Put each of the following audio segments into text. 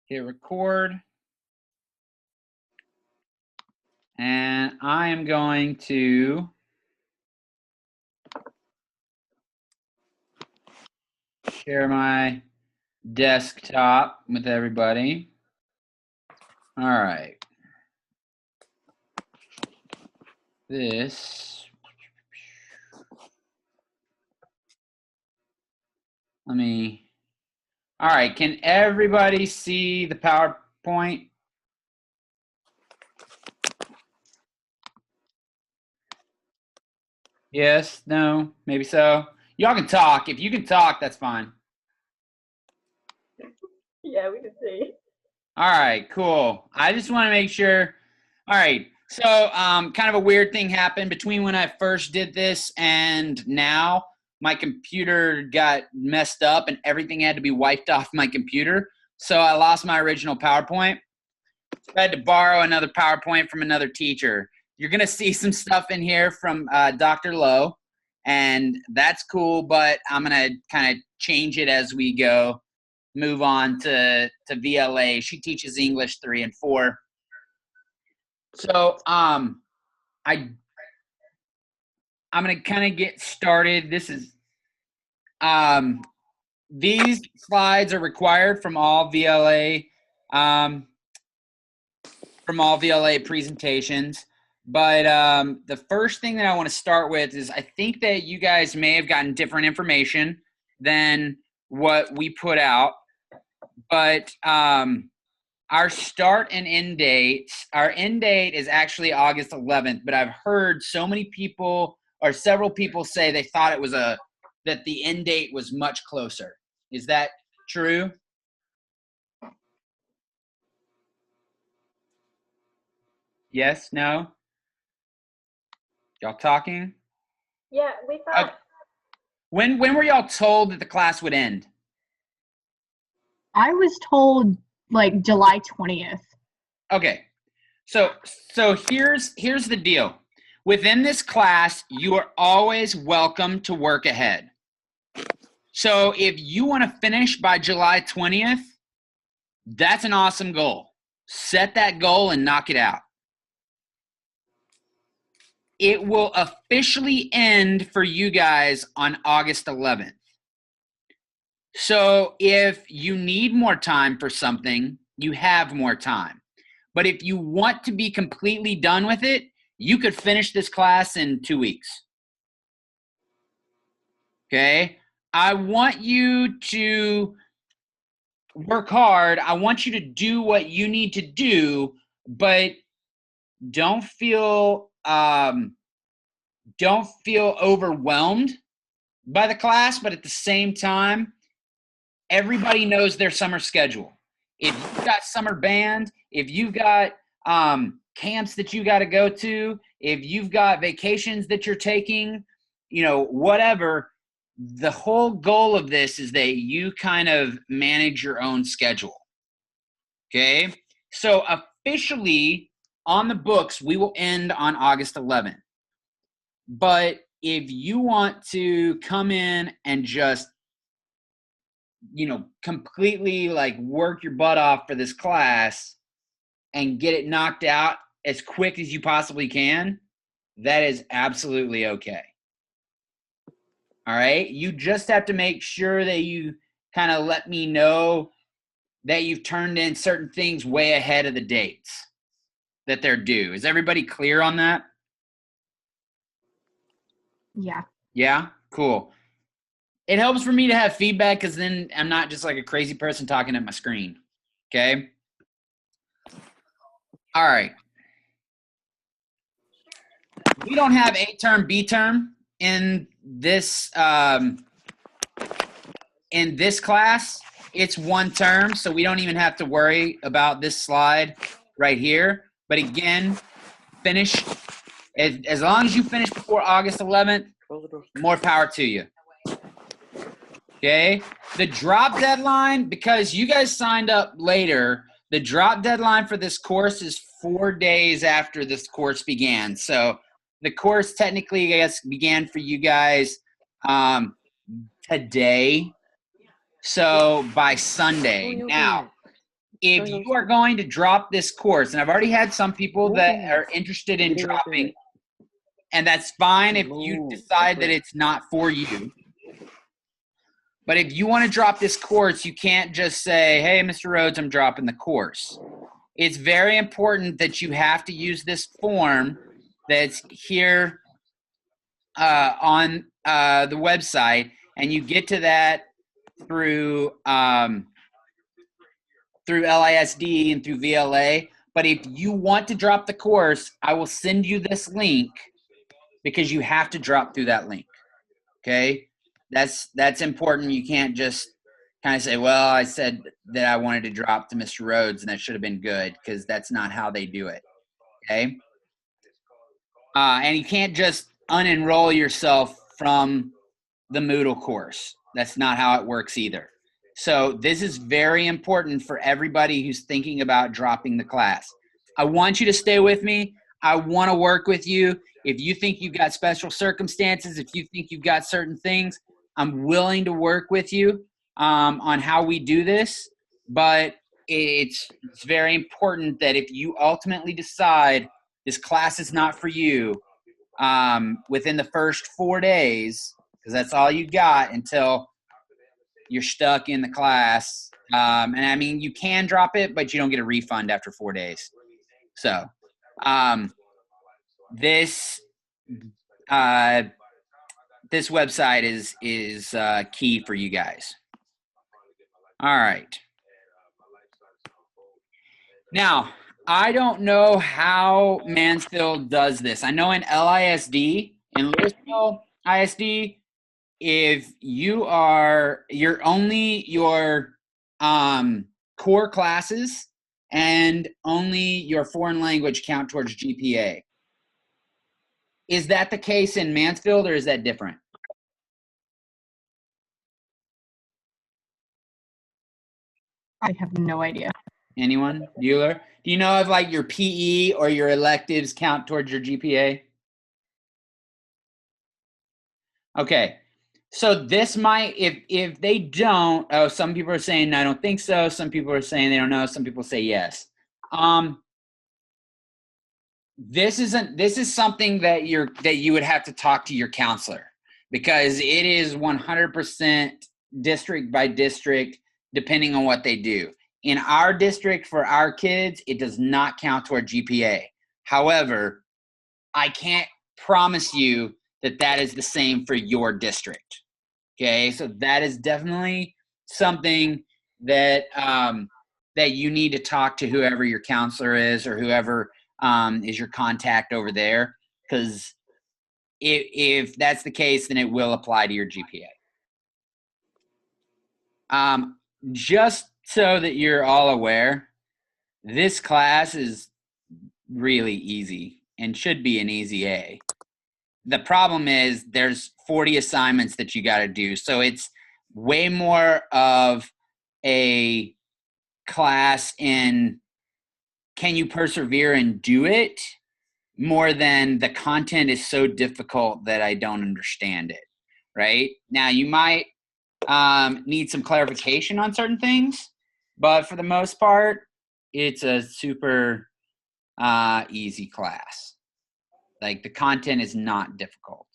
Hit record. And I am going to share my desktop with everybody. All right. All right, can everybody see the PowerPoint? Yes, no, maybe so. Y'all can talk. If you can talk, that's fine. Yeah, we can see. All right, cool. I just want to make sure. All right, so kind of a weird thing happened between when I first did this and now. My computer got messed up and everything had to be wiped off my computer. So I lost my original PowerPoint. So I had to borrow another PowerPoint from another teacher. You're going to see some stuff in here from Dr. Lowe, and that's cool, but I'm going to kind of change it as we go. Move on to VLA. She teaches English 3 and 4. So I'm going to kind of get started. This is these slides are required from all VLA presentations. But the first thing that I want to start with is I think that you guys may have gotten different information than what we put out. But our start and end dates, our end date is actually August 11th, but I've heard so many people or several people say they thought it was that the end date was much closer. Is that true? Yes, no? Y'all talking? Yeah, we thought. When were y'all told that the class would end? I was told like July 20th. Okay. So here's the deal. Within this class, you are always welcome to work ahead. So if you want to finish by July 20th, that's an awesome goal. Set that goal and knock it out. It will officially end for you guys on August 11th. So if you need more time for something, you have more time. But if you want to be completely done with it, you could finish this class in 2 weeks. Okay? I want you to work hard. I want you to do what you need to do, but don't feel overwhelmed by the class, but at the same time, everybody knows their summer schedule. If you've got summer band, if you've got camps that you got to go to, if you've got vacations that you're taking, whatever, the whole goal of this is that you kind of manage your own schedule. Okay? So officially on the books, we will end on August 11th. But if you want to come in and just completely like work your butt off for this class and get it knocked out as quick as you possibly can, that is absolutely okay. All right? You just have to make sure that you kind of let me know that you've turned in certain things way ahead of the dates that they're due. Is everybody clear on that? Yeah. Yeah? Cool. It helps for me to have feedback because then I'm not just like a crazy person talking at my screen. Okay? All right. We don't have A-term, B-term in this class. It's one term, so we don't even have to worry about this slide right here. But again, finish. As long as you finish before August 11th, more power to you. Okay? The drop deadline, because you guys signed up later, the drop deadline for this course is 4 days after this course began. So the course technically, I guess, began for you guys today. So by Sunday. Now, if you are going to drop this course, and I've already had some people that are interested in dropping, and that's fine if you decide that it's not for you. But if you want to drop this course, you can't just say, hey, Mr. Rhodes, I'm dropping the course. It's very important that you have to use this form that's here on the website, and you get to that through LISD and through VLA. But if you want to drop the course, I will send you this link because you have to drop through that link. Okay? That's important. You can't just kind of say, well, I said that I wanted to drop to Mr. Rhodes and that should have been good, because that's not how they do it. Okay? And you can't just unenroll yourself from the Moodle course. That's not how it works either. So this is very important for everybody who's thinking about dropping the class. I want you to stay with me. I want to work with you. If you think you've got special circumstances, if you think you've got certain things, I'm willing to work with you on how we do this. But it's very important that if you ultimately decide this class is not for you, within the first 4 days, because that's all you got until you're stuck in the class. And I mean, you can drop it, but you don't get a refund after 4 days. So this website is key for you guys. All right. Now, I don't know how Mansfield does this. I know in LISD, in Louisville ISD, if you're only your core classes and only your foreign language count towards GPA. Is that the case in Mansfield, or is that different? I have no idea. Anyone? Bueller? Do you know if like your PE or your electives count towards your GPA? Okay. So this might, if they don't, some people are saying I don't think so. Some people are saying they don't know. Some people say yes. This is something that you would have to talk to your counselor, because it is 100% district by district, depending on what they do. In our district, for our kids, it does not count toward GPA. However, I can't promise you that that is the same for your district. Okay, so that is definitely something that that you need to talk to whoever your counselor is, or whoever is your contact over there, because if that's the case, then it will apply to your GPA. Just so that you're all aware, this class is really easy and should be an easy A. The problem is there's 40 assignments that you got to do. So it's way more of a class in can you persevere and do it, more than the content is so difficult that I don't understand it, right? Now, you might need some clarification on certain things, but for the most part, it's a super easy class. Like, the content is not difficult.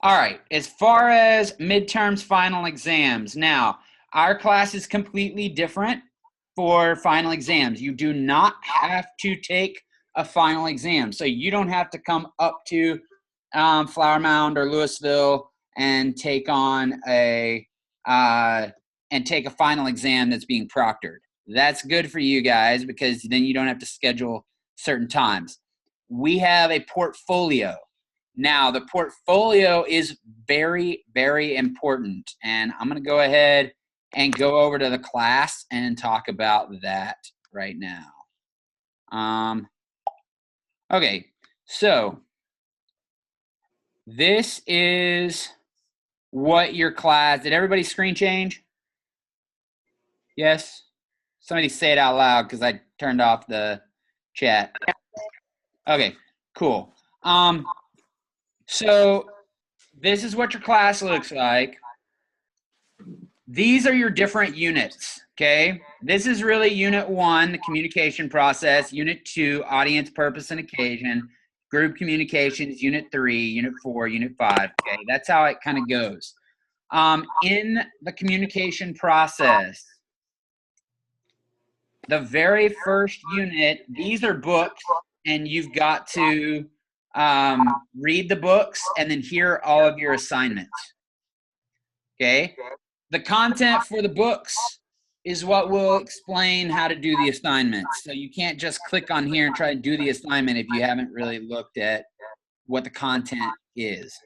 All right, as far as midterms, final exams. Now, our class is completely different for final exams. You do not have to take a final exam. So you don't have to come up to Flower Mound or Louisville and take on a final exam that's being proctored. That's good for you guys, because then you don't have to schedule certain times. We have a portfolio. Now, the portfolio is very, very important, and I'm going to go ahead and go over to the class and talk about that right now. Okay, so this is what your class, did everybody screen change? Yes? Somebody say it out loud, because I turned off the chat. Okay, cool. So this is what your class looks like. These are your different units, okay? This is really unit 1, the communication process. Unit 2, audience, purpose, and occasion. Group communications, unit 3, unit 4, unit 5, okay? That's how it kind of goes. In the communication process, the very first unit, these are books, and you've got to read the books and then hear all of your assignments, okay? The content for the books is what will explain how to do the assignments. So you can't just click on here and try to do the assignment if you haven't really looked at what the content is.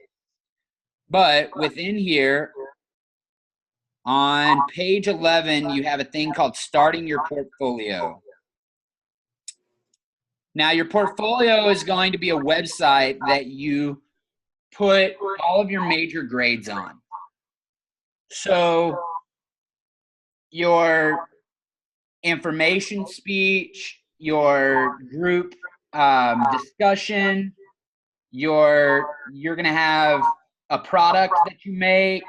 But within here, on page 11, you have a thing called starting your portfolio. Now, your portfolio is going to be a website that you put all of your major grades on. So your information speech, your group discussion, you're going to have a product that you make.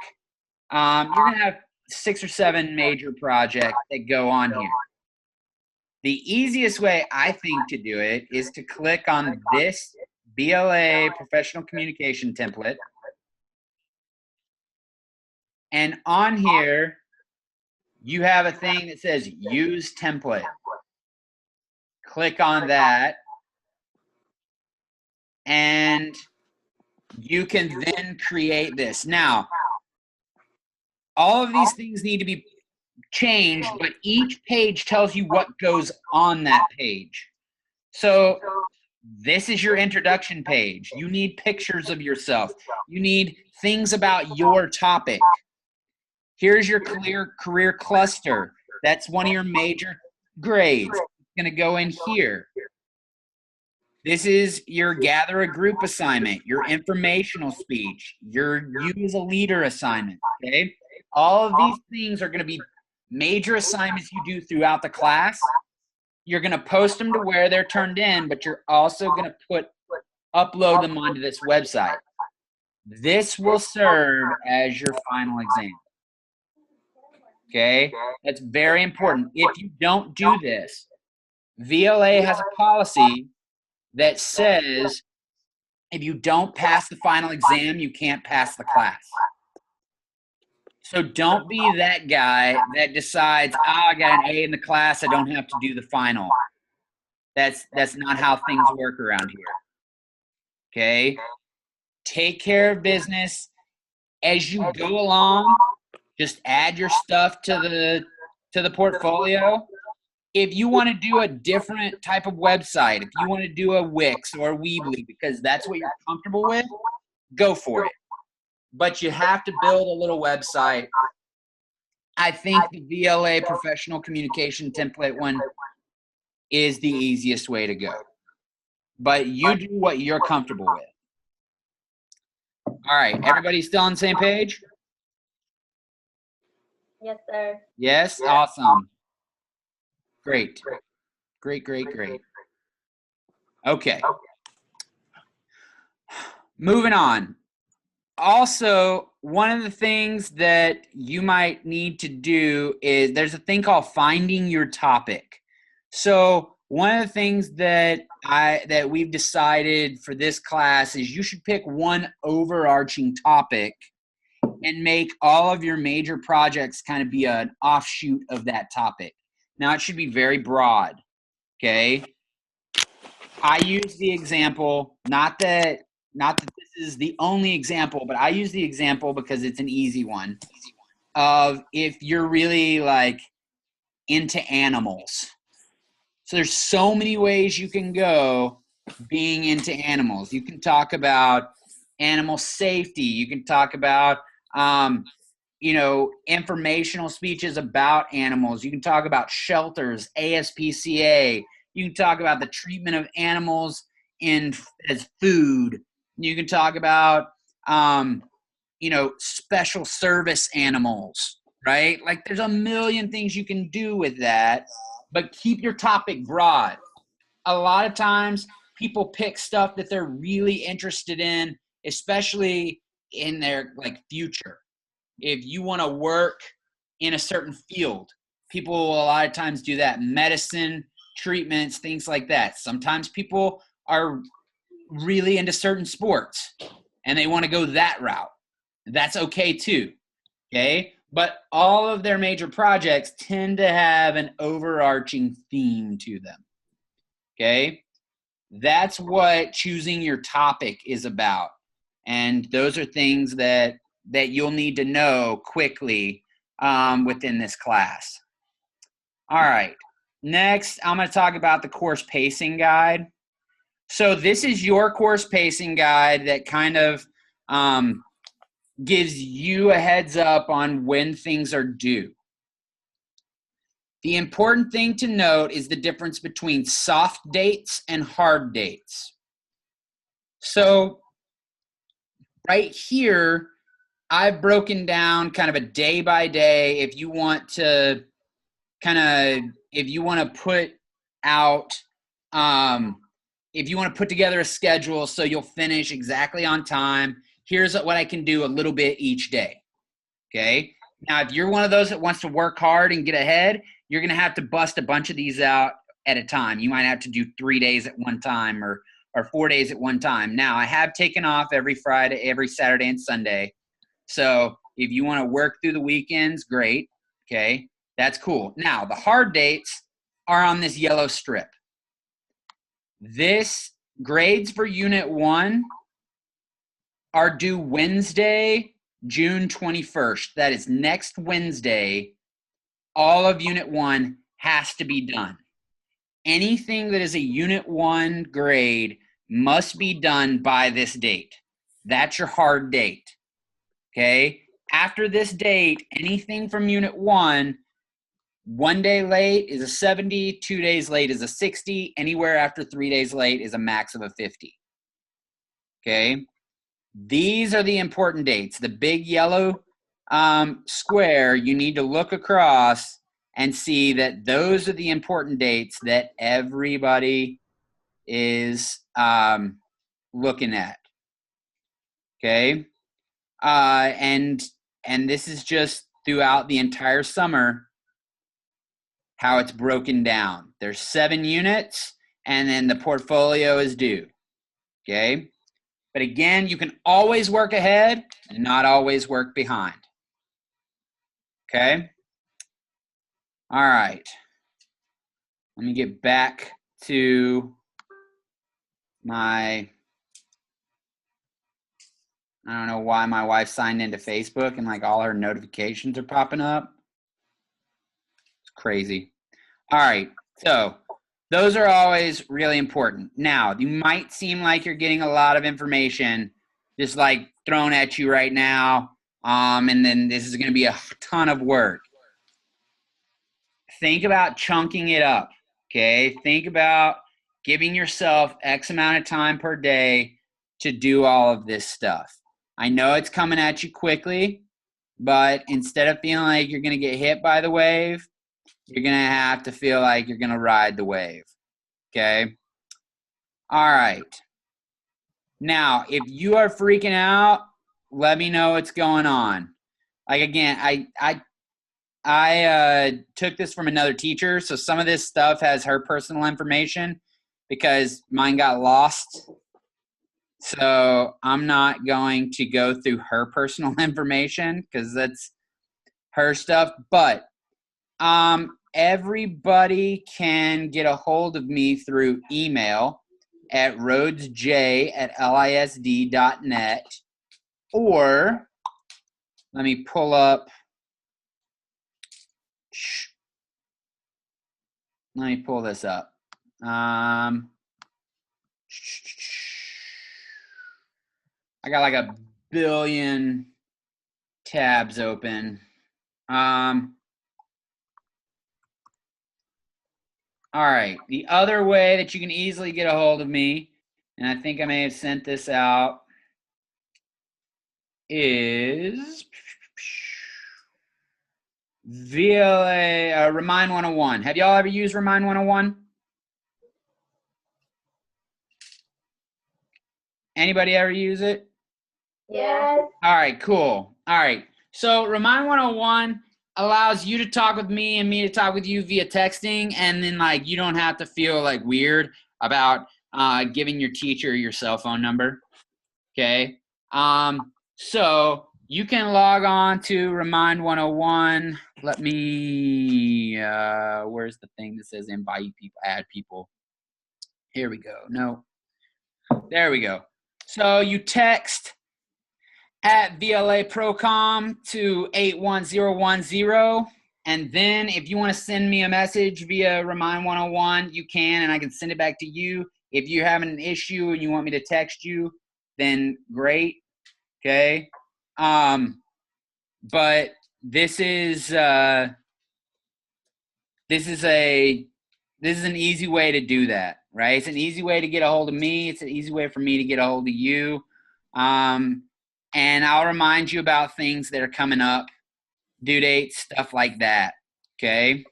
You're going to have 6 or 7 major projects that go on here. The easiest way, I think, to do it is to click on this VLA professional communication template. And on here, you have a thing that says use template. Click on that. And you can then create this. Now, all of these things need to be changed, but each page tells you what goes on that page. So this is your introduction page. You need pictures of yourself. You need things about your topic. Here's your career cluster. That's one of your major grades. It's going to go in here. This is your gather a group assignment, your informational speech, your you as a leader assignment, okay? All of these things are going to be major assignments you do throughout the class. You're going to post them to where they're turned in, but you're also going to upload them onto this website. This will serve as your final exam. Okay? That's very important. If you don't do this, VLA has a policy that says if you don't pass the final exam, you can't pass the class. So don't be that guy that decides, oh, I got an A in the class, I don't have to do the final. That's not how things work around here. Okay? Take care of business. As you go along, just add your stuff to the portfolio. If you want to do a different type of website, if you want to do a Wix or a Weebly because that's what you're comfortable with, go for it. But you have to build a little website. I think the VLA professional communication template one is the easiest way to go. But you do what you're comfortable with. All right, everybody still on the same page? Yes, sir. Yes? Awesome. Great. Great. Okay. Moving on. Also, one of the things that you might need to do is there's a thing called finding your topic. So one of the things that we've decided for this class is you should pick one overarching topic and make all of your major projects kind of be an offshoot of that topic. Now it should be very broad, okay? I use the example, not that this is the only example, but I use the example because it's an easy one of if you're really like into animals. So there's so many ways you can go being into animals. You can talk about animal safety. You can talk about, informational speeches about animals. You can talk about shelters, ASPCA. You can talk about the treatment of animals as food. You can talk about, special service animals, right? Like there's a million things you can do with that, but keep your topic broad. A lot of times people pick stuff that they're really interested in, especially in their like future. If you want to work in a certain field. People will a lot of times do that. Medicine, treatments, things like that. Sometimes people are really into certain sports and they want to go that route. That's okay too. Okay. But all of their major projects tend to have an overarching theme to them. Okay. That's what choosing your topic is about. And those are things that you'll need to know quickly within this class. All right. Next, I'm going to talk about the course pacing guide. So this is your course pacing guide that kind of gives you a heads up on when things are due. The important thing to note is the difference between soft dates and hard dates. So right here, I've broken down kind of a day by day if you want to put out, if you want to put together a schedule so you'll finish exactly on time, here's what I can do a little bit each day, okay? Now, if you're one of those that wants to work hard and get ahead, you're going to have to bust a bunch of these out at a time. You might have to do 3 days at one time or 4 days at one time. Now, I have taken off every Friday, every Saturday and Sunday. So if you want to work through the weekends, great, okay? That's cool. Now, the hard dates are on this yellow strip. This grades for Unit 1 are due Wednesday, June 21st. That is next Wednesday. All of Unit 1 has to be done. Anything that is a Unit 1 grade must be done by this date. That's your hard date. Okay? After this date, anything from Unit 1, 1 day late is a 70, 2 days late is a 60, anywhere after 3 days late is a max of a 50. Okay? These are the important dates. The big yellow square, you need to look across and see that those are the important dates that everybody is looking at. Okay? And this is just throughout the entire summer how it's broken down. There's 7 units, and then the portfolio is due. Okay? But again, you can always work ahead and not always work behind. Okay? All right. Let me get back to my, I don't know why my wife signed into Facebook and like all her notifications are popping up. It's crazy. All right. So those are always really important. Now, you might seem like you're getting a lot of information just like thrown at you right now. And then this is going to be a ton of work. Think about chunking it up, okay? Think about giving yourself X amount of time per day to do all of this stuff. I know it's coming at you quickly, but instead of feeling like you're going to get hit by the wave, you're going to have to feel like you're going to ride the wave, okay? All right. Now, if you are freaking out, let me know what's going on. Like, again, I took this from another teacher, so some of this stuff has her personal information because mine got lost. So I'm not going to go through her personal information because that's her stuff. But everybody can get a hold of me through email at rhodesj@lisd.net, or let me pull up. Let me pull this up. I got like a billion tabs open. All right. The other way that you can easily get a hold of me, and I think I may have sent this out, is VLA Remind 101. Have y'all ever used Remind 101? Anybody ever use it? Yes. All right, cool. All right. So Remind 101, allows you to talk with me and me to talk with you via texting, and then like you don't have to feel like weird about giving your teacher your cell phone number. Okay. So you can log on to Remind 101. Let me where's the thing that says invite people, add people? Here we go. No. There we go. So you text at VLA Procom to 81010. And then if you want to send me a message via Remind 101, you can, and I can send it back to you. If you're having an issue and you want me to text you, then great. Okay. But this is an easy way to do that, right? It's an easy way to get a hold of me. It's an easy way for me to get a hold of you. And I'll remind you about things that are coming up, due dates, stuff like that. Okay.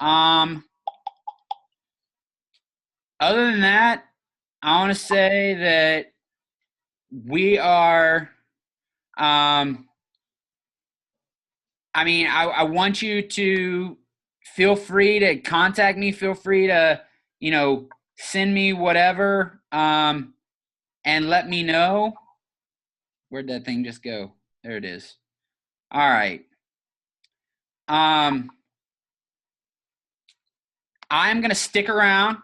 Other than that, I want to say that we are, I want you to feel free to contact me. Feel free to, send me whatever, and let me know. Where'd that thing just go? There it is. All right. I'm going to stick around.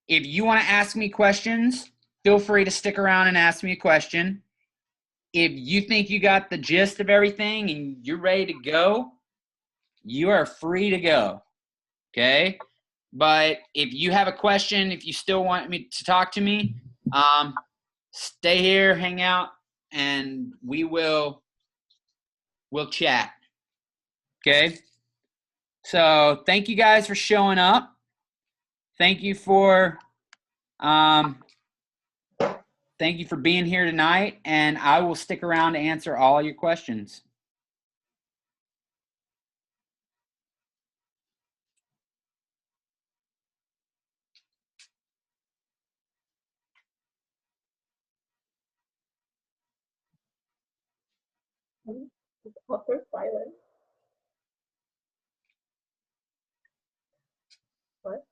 If you want to ask me questions, feel free to stick around and ask me a question. If you think you got the gist of everything and you're ready to go, you are free to go. Okay? But if you have a question, if you still want me to talk to me, stay here, hang out, and we'll chat. Okay? So thank you guys for showing up. Thank you for being here tonight, and I will stick around to answer all your questions. It's awkward silence. What?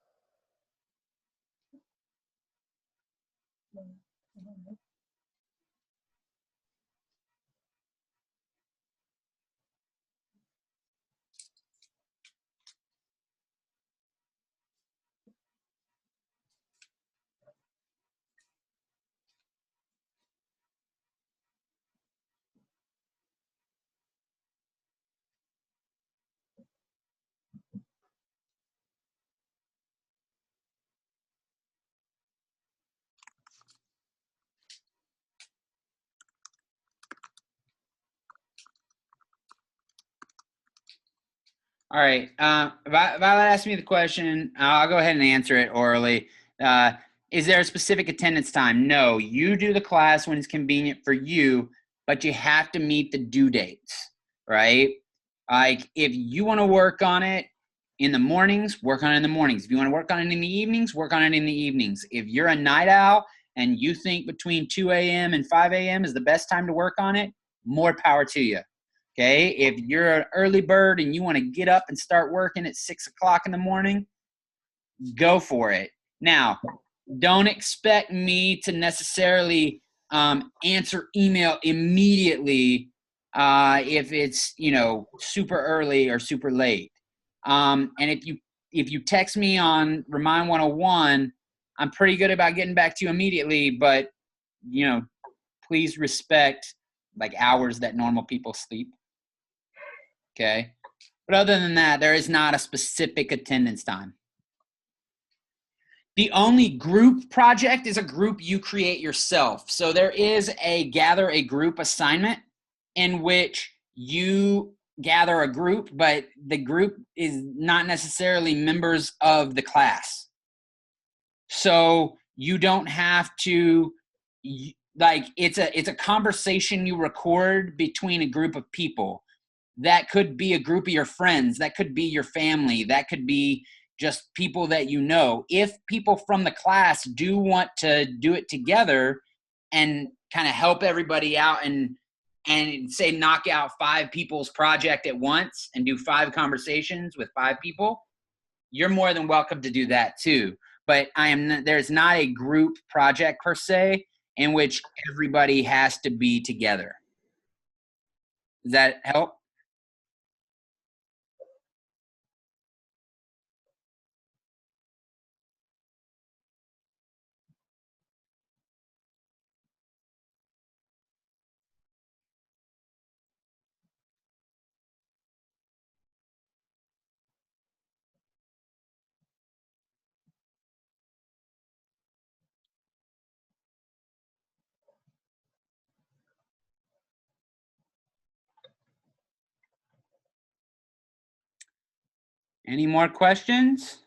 All right. Violet asked me the question. I'll go ahead and answer it orally. Is there a specific attendance time? No. You do the class when it's convenient for you, but you have to meet the due dates, right? Like, if you want to work on it in the mornings, work on it in the mornings. If you want to work on it in the evenings, work on it in the evenings. If you're a night owl and you think between 2 a.m. and 5 a.m. is the best time to work on it, more power to you. Okay, if you're an early bird and you want to get up and start working at 6 o'clock in the morning, go for it. Now, don't expect me to necessarily answer email immediately if it's super early or super late. And if you text me on Remind 101, I'm pretty good about getting back to you immediately, but please respect like hours that normal people sleep. Okay. But other than that, there is not a specific attendance time. The only group project is a group you create yourself. So there is a gather a group assignment in which you gather a group, but the group is not necessarily members of the class. So you don't have to, like, it's a conversation you record between a group of people. That could be a group of your friends. That could be your family. That could be just people that you know. If people from the class do want to do it together and kind of help everybody out and and say knock out 5 people's project at once and do 5 conversations with 5 people, you're more than welcome to do that too. But there's not a group project per se in which everybody has to be together. Does that help? Any more questions?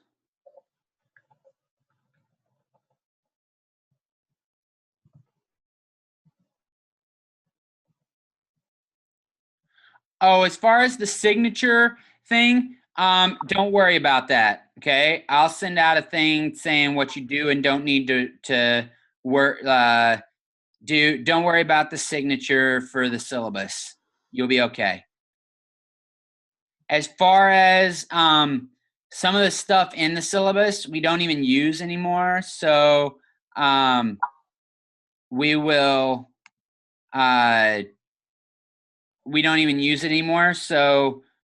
Oh, as far as the signature thing, don't worry about that. Okay, I'll send out a thing saying what you do and don't need to work. Don't worry about the signature for the syllabus. You'll be okay. As far as some of the stuff in the syllabus, we don't even use anymore. So we will. We don't even use it anymore. So